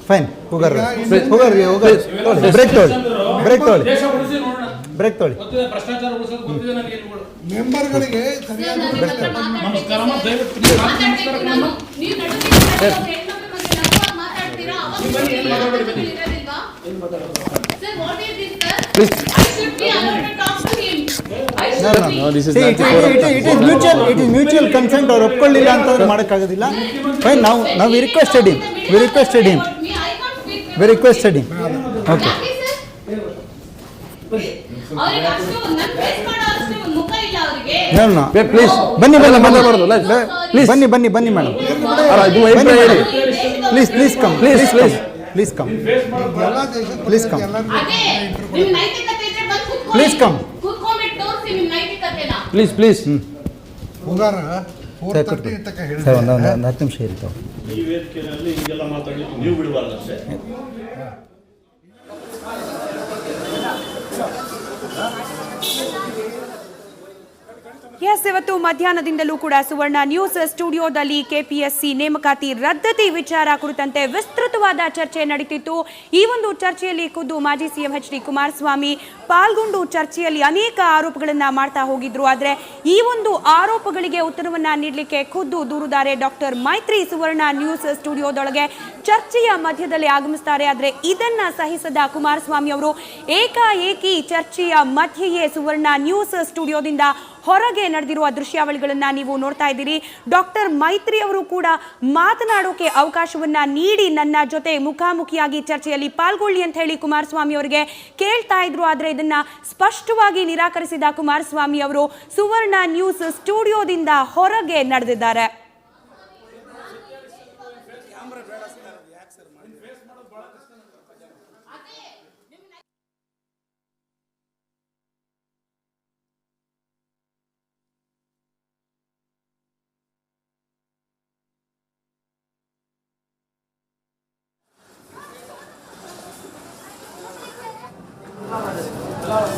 Fine ಹೋಗರ್ರಿ break ತೊಗೊಳ್ಳಿ break ತೊಗೊಳ್ಳಿ ಬ್ರೇಕ್ ತೊಗೊಳ್ಳಿ. ಮೆಂಬರ್ಗಳಿಗೆ ಇಟ್ ಇಸ್ ಮ್ಯೂಚುವಲ್ ಕನ್ಸೆಂಟ್. ಅವ್ರು ಒಪ್ಕೊಳ್ಳಿಲ್ಲ ಅಂತಂದ್ರೆ ಮಾಡೋಕ್ಕಾಗೋದಿಲ್ಲ. ಫೈನ್, ನಾವು we requested him. Okay. Please ಬನ್ನಿ ಮೇಡಮ್. Please come. ಹೋಗಾರ 10 ನಿಮಿಷ ಇರ್ತಾವೆ. ಈ ವೇದಿಕೆಯಲ್ಲಿ ಹಿಂಗೆಲ್ಲ ಮಾತಾಡಲಿಕ್ಕೆ ನೀವು ಬಿಡಬಾರ್ದಷ್ಟೇ. ಇವತ್ತು ಮಧ್ಯಾಹ್ನದಿಂದಲೂ ಕೂಡ ಸುವರ್ಣ ನ್ಯೂಸ್ ಸ್ಟುಡಿಯೋದಲ್ಲಿ ಕೆಪಿಎಸ್ಸಿ ನೇಮಕಾತಿ ರದ್ದತಿ ವಿಚಾರ ಕುರಿತಂತೆ ವಿಸ್ತೃತವಾದ ಚರ್ಚೆ ನಡೀತಿತ್ತು. ಈ ಒಂದು ಚರ್ಚೆಯಲ್ಲಿ ಖುದ್ದು ಮಾಜಿ ಸಿಎಂ ಎಚ್.ಡಿ. ಕುಮಾರಸ್ವಾಮಿ ಪಾಲ್ಗೊಂಡು ಚರ್ಚೆಯಲ್ಲಿ ಅನೇಕ ಆರೋಪಗಳನ್ನು ಮಾಡ್ತಾ ಹೋಗಿದ್ರು. ಆದರೆ ಈ ಒಂದು ಆರೋಪಗಳಿಗೆ ಉತ್ತರವನ್ನ ನೀಡಲಿಕ್ಕೆ ಖುದ್ದು ದೂರುದಾರೆ ಡಾಕ್ಟರ್ ಮೈತ್ರಿ ಸುವರ್ಣ ನ್ಯೂಸ್ ಸ್ಟುಡಿಯೋದೊಳಗೆ ಚರ್ಚೆಯ ಮಧ್ಯದಲ್ಲಿ ಆಗಮಿಸ್ತಾರೆ. ಆದರೆ ಇದನ್ನ ಸಹಿಸದ ಕುಮಾರಸ್ವಾಮಿ ಅವರು ಏಕಾಏಕಿ ಚರ್ಚೆಯ ಮಧ್ಯೆಯೇ ಸುವರ್ಣ ನ್ಯೂಸ್ ಸ್ಟುಡಿಯೋದಿಂದ ಹೊರಗೆ ನಡೆದಿರುವ ದೃಶ್ಯಾವಳಿಗಳನ್ನ ನೀವು ನೋಡ್ತಾ ಇದ್ದೀರಿ. ಡಾಕ್ಟರ್ ಮೈತ್ರಿ ಅವರು ಕೂಡ ಮಾತನಾಡೋಕೆ ಅವಕಾಶವನ್ನ ನೀಡಿ ನನ್ನ ಜೊತೆ ಮುಖಾಮುಖಿಯಾಗಿ ಚರ್ಚೆಯಲ್ಲಿ ಪಾಲ್ಗೊಳ್ಳಿ ಅಂತ ಹೇಳಿ ಕುಮಾರಸ್ವಾಮಿ ಅವರಿಗೆ ಕೇಳ್ತಾ ಇದ್ರು. ಆದ್ರೆ ಇದನ್ನ ಸ್ಪಷ್ಟವಾಗಿ ನಿರಾಕರಿಸಿದ ಕುಮಾರಸ್ವಾಮಿ ಅವರು ಸುವರ್ಣ ನ್ಯೂಸ್ ಸ್ಟುಡಿಯೋದಿಂದ ಹೊರಗೆ ನಡೆದಿದ್ದಾರೆ.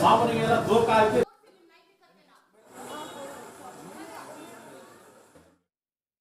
ಮಾವನಿಗೆ ಧೋಖಾ